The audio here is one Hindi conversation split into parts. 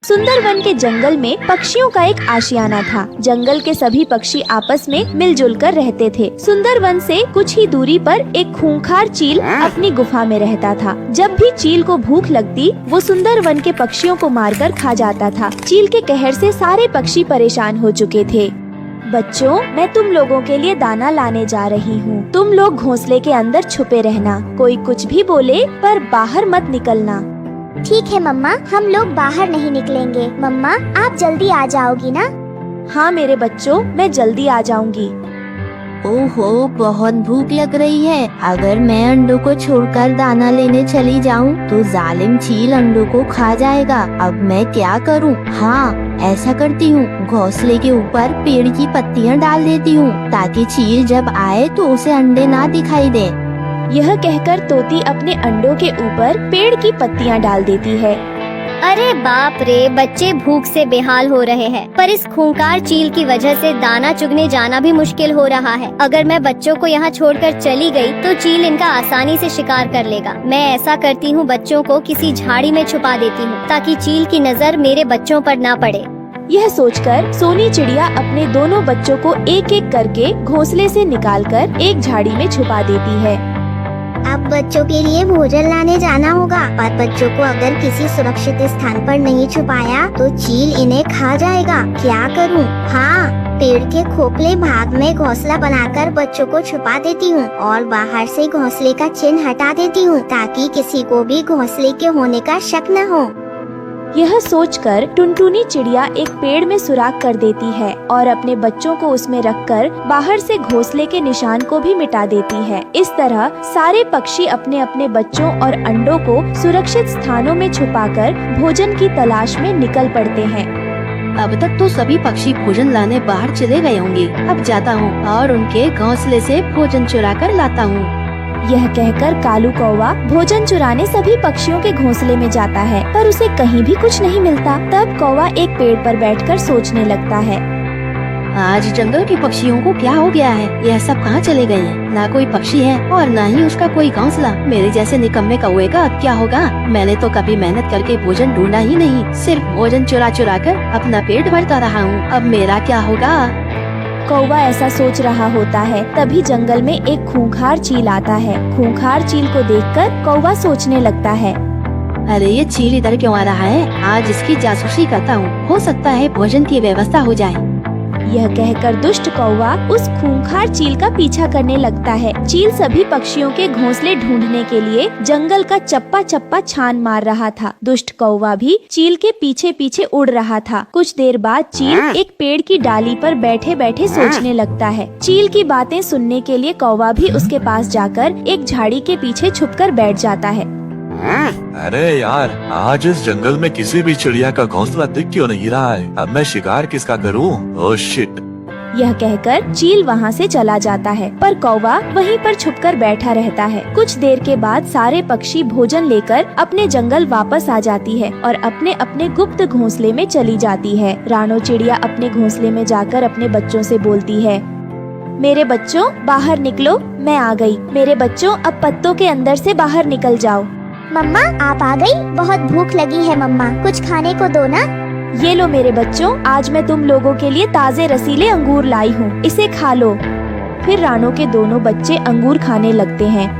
सुंदरवन के जंगल में पक्षियों का एक आशियाना था। जंगल के सभी पक्षी आपस में मिलजुल कर रहते थे। सुंदरवन से कुछ ही दूरी पर एक खूंखार चील अपनी गुफा में रहता था। जब भी चील को भूख लगती, वो सुंदरवन के पक्षियों को मारकर खा जाता था। चील के कहर से सारे पक्षी परेशान हो चुके थे। बच्चों, मैं तुम लोगों के लिए दाना लाने जा रही हूँ। तुम लोग घोंसले के अंदर छुपे रहना। कोई कुछ भी बोले पर बाहर मत निकलना। ठीक है मम्मा, हम लोग बाहर नहीं निकलेंगे। मम्मा, आप जल्दी आ जाओगी ना? हाँ मेरे बच्चों, मैं जल्दी आ जाऊंगी। ओहो, बहुत भूख लग रही है। अगर मैं अंडों को छोड़कर दाना लेने चली जाऊं, तो जालिम चील अंडों को खा जाएगा। अब मैं क्या करूं? हाँ, ऐसा करती हूँ, घोंसले के ऊपर पेड़ की पत्तियाँ डाल देती हूँ, ताकि चील जब आए तो उसे अंडे ना दिखाई दे। यह कहकर तोती अपने अंडों के ऊपर पेड़ की पत्तियां डाल देती है। अरे बाप रे, बच्चे भूख से बेहाल हो रहे हैं, पर इस खूंखार चील की वजह से दाना चुगने जाना भी मुश्किल हो रहा है। अगर मैं बच्चों को यहाँ छोड़कर चली गई तो चील इनका आसानी से शिकार कर लेगा। मैं ऐसा करती हूँ, बच्चों को किसी झाड़ी में छुपा देती हूँ, ताकि चील की नजर मेरे बच्चों पर ना पड़े। यह सोचकर सोनी चिड़िया अपने दोनों बच्चों को एक एक करके घोंसले से निकालकर एक झाड़ी में छुपा देती है। अब बच्चों के लिए भोजन लाने जाना होगा, पर बच्चों को अगर किसी सुरक्षित स्थान पर नहीं छुपाया तो चील इन्हें खा जाएगा। क्या करूं? हाँ, पेड़ के खोखले भाग में घोंसला बनाकर बच्चों को छुपा देती हूँ और बाहर से घोंसले का चिन्ह हटा देती हूँ, ताकि किसी को भी घोंसले के होने का शक न हो। यह सोचकर टुनटुनी चिड़िया एक पेड़ में सुराख कर देती है और अपने बच्चों को उसमें रखकर बाहर से घोंसले के निशान को भी मिटा देती है। इस तरह सारे पक्षी अपने अपने बच्चों और अंडों को सुरक्षित स्थानों में छुपाकर भोजन की तलाश में निकल पड़ते हैं। अब तक तो सभी पक्षी भोजन लाने बाहर चले गए होंगे। अब जाता हूँ और उनके घोंसले से भोजन चुरा कर लाता हूँ। यह कहकर कालू कौवा भोजन चुराने सभी पक्षियों के घोंसले में जाता है, पर उसे कहीं भी कुछ नहीं मिलता। तब कौवा एक पेड़ पर बैठकर सोचने लगता है। आज जंगल के पक्षियों को क्या हो गया है? यह सब कहाँ चले गए हैं? ना कोई पक्षी है और ना ही उसका कोई घोंसला। मेरे जैसे निकम्मे कौवे का अब क्या होगा? मैंने तो कभी मेहनत करके भोजन ढूंढा ही नहीं, सिर्फ भोजन चुरा चुरा कर अपना पेट भरता रहा हूँ। अब मेरा क्या होगा? कौवा ऐसा सोच रहा होता है, तभी जंगल में एक खूंखार चील आता है। खूंखार चील को देखकर कौवा सोचने लगता है, अरे ये चील इधर क्यों आ रहा है? आज इसकी जासूसी करता हूँ, हो सकता है भोजन की व्यवस्था हो जाए। यह कहकर दुष्ट कौवा उस खूंखार चील का पीछा करने लगता है। चील सभी पक्षियों के घोंसले ढूंढने के लिए जंगल का चप्पा चप्पा छान मार रहा था। दुष्ट कौवा भी चील के पीछे पीछे उड़ रहा था। कुछ देर बाद चील एक पेड़ की डाली पर बैठे बैठे सोचने लगता है। चील की बातें सुनने के लिए कौवा भी उसके पास जाकर एक झाड़ी के पीछे छुपकर बैठ जाता है। अरे यार, आज इस जंगल में किसी भी चिड़िया का घोंसला दिख क्यों नहीं रहा है? अब मैं शिकार किसका करूं? Oh shit! यह कहकर चील वहाँ से चला जाता है, पर कौवा वहीं पर छुपकर बैठा रहता है। कुछ देर के बाद सारे पक्षी भोजन लेकर अपने जंगल वापस आ जाती है और अपने अपने गुप्त घोंसले में चली जाती है। रानो चिड़िया अपने घोंसले में जाकर अपने बच्चों से बोलती है, मेरे बच्चों बाहर निकलो, मैं आ गई। मेरे बच्चों अब पत्तों के अंदर से बाहर निकल जाओ। मम्मा, आप आ गई? बहुत भूख लगी है मम्मा, कुछ खाने को दो ना। ये लो मेरे बच्चों, आज मैं तुम लोगों के लिए ताजे रसीले अंगूर लाई हूँ, इसे खा लो। फिर रानो के दोनों बच्चे अंगूर खाने लगते हैं।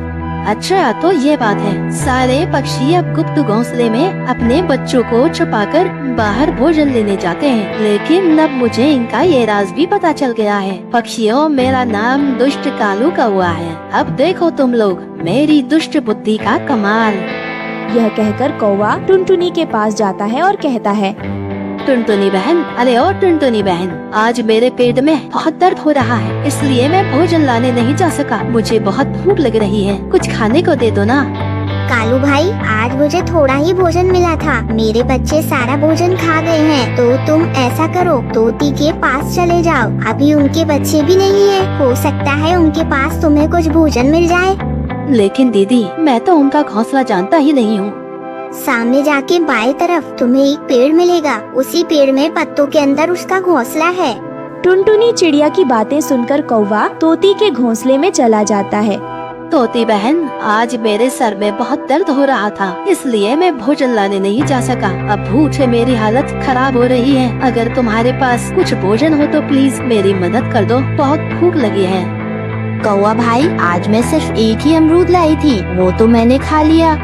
अच्छा, तो ये बात है, सारे पक्षी अब गुप्त घोंसले में अपने बच्चों को छुपाकर बाहर भोजन लेने जाते हैं। लेकिन अब मुझे इनका ये राज भी पता चल गया है। पक्षियों, मेरा नाम दुष्ट कालू कौवा है। अब देखो तुम लोग मेरी दुष्ट बुद्धि का कमाल। यह कहकर कौवा टुनटुनी के पास जाता है और कहता है, टुनटुनी बहन, अरे ओ टुनटुनी बहन, आज मेरे पेट में बहुत दर्द हो रहा है, इसलिए मैं भोजन लाने नहीं जा सका। मुझे बहुत भूख लग रही है, कुछ खाने को दे दो ना। कालू भाई, आज मुझे थोड़ा ही भोजन मिला था, मेरे बच्चे सारा भोजन खा गए हैं। तो तुम ऐसा करो, तोती के पास चले जाओ, अभी उनके बच्चे भी नहीं है, हो सकता है उनके पास तुम्हें कुछ भोजन मिल जाए। लेकिन दीदी, मैं तो उनका घोंसला जानता ही नहीं हूँ। सामने जाके बाएं तरफ तुम्हें एक पेड़ मिलेगा, उसी पेड़ में पत्तों के अंदर उसका घोंसला है। टुनटुनी चिड़िया की बातें सुनकर कौवा तोती के घोंसले में चला जाता है। तोती बहन, आज मेरे सर में बहुत दर्द हो रहा था, इसलिए मैं भोजन लाने नहीं जा सका। अब भूख से मेरी हालत खराब हो रही है। अगर तुम्हारे पास कुछ भोजन हो तो प्लीज मेरी मदद कर दो, बहुत भूख लगी है। कौवा भाई, आज मैं सिर्फ एक ही अमरूद लाई थी, वो तो मैंने खा लिया।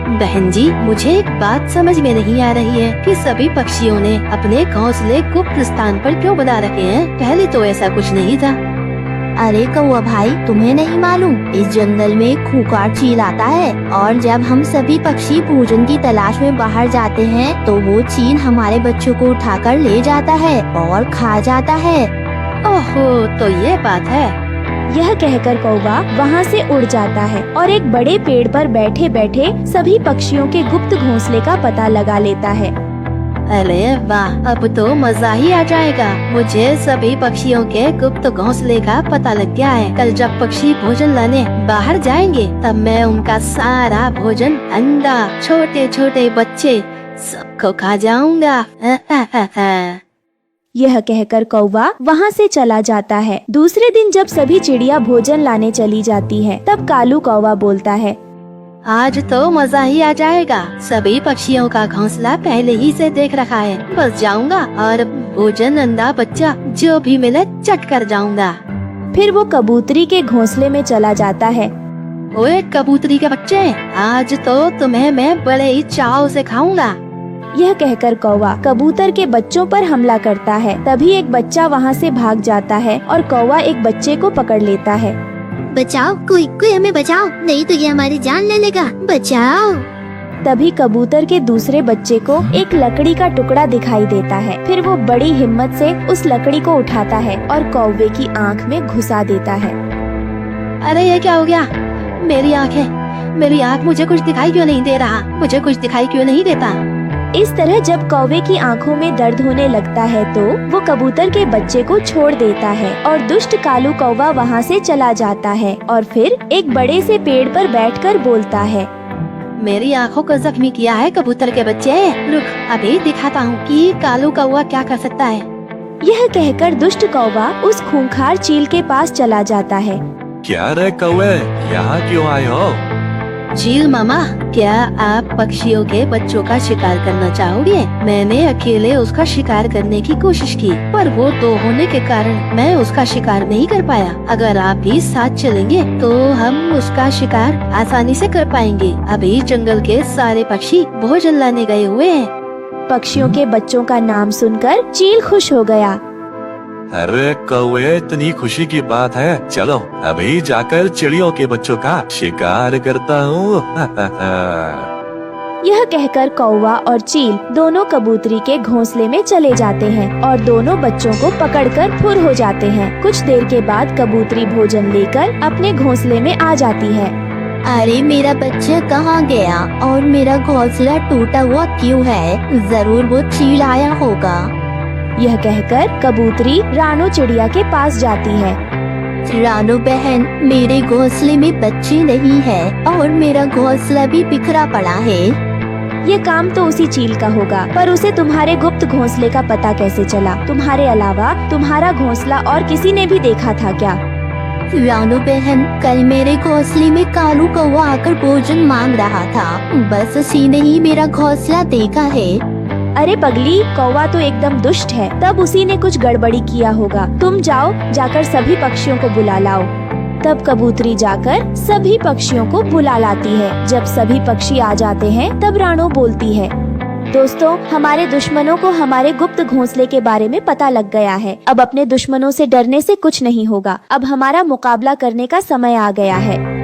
बहन जी, मुझे एक बात समझ में नहीं आ रही है कि सभी पक्षियों ने अपने घोंसले गुप्त स्थान पर क्यों बना रखे हैं? पहले तो ऐसा कुछ नहीं था। अरे कौवा भाई, तुम्हें नहीं मालूम, इस जंगल में एक खूंखार चील आता है और जब हम सभी पक्षी भोजन की तलाश में बाहर जाते हैं तो वो चील हमारे बच्चों को उठाकर ले जाता है और खा जाता है। ओहो, तो ये बात है। यह कहकर कौवा वहाँ से उड़ जाता है और एक बड़े पेड़ पर बैठे बैठे सभी पक्षियों के गुप्त घोंसले का पता लगा लेता है। अरे वाह, अब तो मजा ही आ जाएगा। मुझे सभी पक्षियों के गुप्त घोंसले का पता लग गया है। कल जब पक्षी भोजन लाने बाहर जाएंगे तब मैं उनका सारा भोजन, अंडा, छोटे छोटे बच्चे सबको खा जाऊंगा। यह कहकर कौवा वहाँ से चला जाता है। दूसरे दिन जब सभी चिड़िया भोजन लाने चली जाती है तब कालू कौवा बोलता है, आज तो मजा ही आ जाएगा। सभी पक्षियों का घोंसला पहले ही से देख रखा है, बस जाऊंगा और भोजन, अंडा, बच्चा जो भी मिले चट कर जाऊंगा। फिर वो कबूतरी के घोंसले में चला जाता है। ओए कबूतरी के बच्चे, आज तो तुम्हें मैं बड़े ही चाव से खाऊंगा। यह कहकर कौवा कबूतर के बच्चों पर हमला करता है। तभी एक बच्चा वहाँ से भाग जाता है और कौवा एक बच्चे को पकड़ लेता है। बचाओ, कोई हमें बचाओ, नहीं तो ये हमारी जान ले लेगा, बचाओ। तभी कबूतर के दूसरे बच्चे को एक लकड़ी का टुकड़ा दिखाई देता है। फिर वो बड़ी हिम्मत से उस लकड़ी को उठाता है और कौवे की आँख में घुसा देता है। अरे ये क्या हो गया? मेरी आँख मुझे कुछ दिखाई क्यों नहीं दे रहा? मुझे कुछ दिखाई क्यों नहीं देता? इस तरह जब कौवे की आंखों में दर्द होने लगता है तो वो कबूतर के बच्चे को छोड़ देता है और दुष्ट कालू कौवा वहाँ से चला जाता है और फिर एक बड़े से पेड़ पर बैठकर बोलता है, मेरी आँखों को जख्मी किया है कबूतर के बच्चे। रुक, अभी दिखाता हूँ कि कालू कौवा क्या कर सकता है। यह कहकर दुष्ट कौवा उस खूंखार चील के पास चला जाता है। क्या रे कौवे, यहाँ क्यों आए हो? चील मामा, क्या आप पक्षियों के बच्चों का शिकार करना चाहोगे? मैंने अकेले उसका शिकार करने की कोशिश की, पर वो दो होने के कारण मैं उसका शिकार नहीं कर पाया। अगर आप भी साथ चलेंगे तो हम उसका शिकार आसानी से कर पाएंगे। अभी जंगल के सारे पक्षी भोजन लाने गए हुए हैं। पक्षियों के बच्चों का नाम सुनकर चील खुश हो गया। अरे कौवे, इतनी खुशी की बात है, चलो अभी जाकर चिड़ियों के बच्चों का शिकार करता हूँ। यह कहकर कौवा और चील दोनों कबूतरी के घोंसले में चले जाते हैं और दोनों बच्चों को पकड़कर फुर हो जाते हैं। कुछ देर के बाद कबूतरी भोजन लेकर अपने घोंसले में आ जाती है। अरे मेरा बच्चा कहाँ गया और मेरा घोंसला टूटा हुआ क्यों है? जरूर वो चील आया होगा। यह कहकर कबूतरी रानो चिड़िया के पास जाती है। रानो बहन, मेरे घोंसले में बच्चे नहीं है और मेरा घोंसला भी बिखरा पड़ा है। ये काम तो उसी चील का होगा, पर उसे तुम्हारे गुप्त घोंसले का पता कैसे चला? तुम्हारे अलावा तुम्हारा घोंसला और किसी ने भी देखा था क्या? रानो बहन, कल मेरे घोंसले में कालू कौवा आकर भोजन मांग रहा था, बस उसी ने ही मेरा घोंसला देखा है। अरे पगली, कौवा तो एकदम दुष्ट है, तब उसी ने कुछ गड़बड़ी किया होगा। तुम जाओ, जाकर सभी पक्षियों को बुला लाओ। तब कबूतरी जाकर सभी पक्षियों को बुला लाती है। जब सभी पक्षी आ जाते हैं तब रानो बोलती है, दोस्तों, हमारे दुश्मनों को हमारे गुप्त घोंसले के बारे में पता लग गया है। अब अपने दुश्मनों से डरने से कुछ नहीं होगा। अब हमारा मुकाबला करने का समय आ गया है।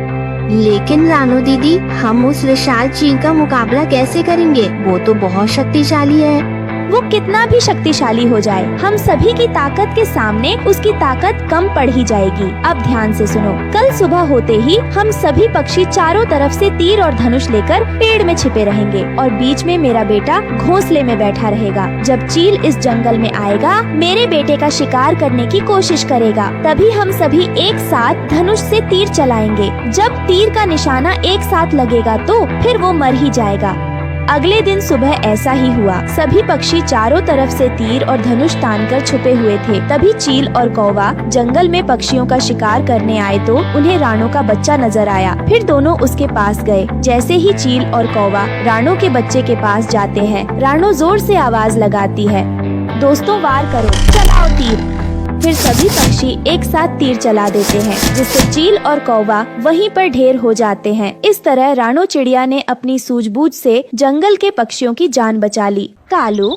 लेकिन रानो दीदी, हम उस विशाल चील का मुकाबला कैसे करेंगे? वो तो बहुत शक्तिशाली है। वो कितना भी शक्तिशाली हो जाए, हम सभी की ताकत के सामने उसकी ताकत कम पड़ ही जाएगी। अब ध्यान से सुनो, कल सुबह होते ही हम सभी पक्षी चारों तरफ से तीर और धनुष लेकर पेड़ में छिपे रहेंगे और बीच में मेरा बेटा घोंसले में बैठा रहेगा। जब चील इस जंगल में आएगा, मेरे बेटे का शिकार करने की कोशिश करेगा, तभी हम सभी एक साथ धनुष से तीर चलाएंगे। जब तीर का निशाना एक साथ लगेगा तो फिर वो मर ही जाएगा। अगले दिन सुबह ऐसा ही हुआ। सभी पक्षी चारों तरफ से तीर और धनुष तानकर छुपे हुए थे। तभी चील और कौवा जंगल में पक्षियों का शिकार करने आए तो उन्हें राणो का बच्चा नजर आया। फिर दोनों उसके पास गए। जैसे ही चील और कौवा राणो के बच्चे के पास जाते हैं, राणो जोर से आवाज लगाती है, दोस्तों वार करो, चलाओ तीर। फिर सभी पक्षी एक साथ तीर चला देते हैं, जिससे चील और कौवा वहीं पर ढेर हो जाते हैं। इस तरह राणो चिड़िया ने अपनी सूझबूझ से जंगल के पक्षियों की जान बचा ली। कालू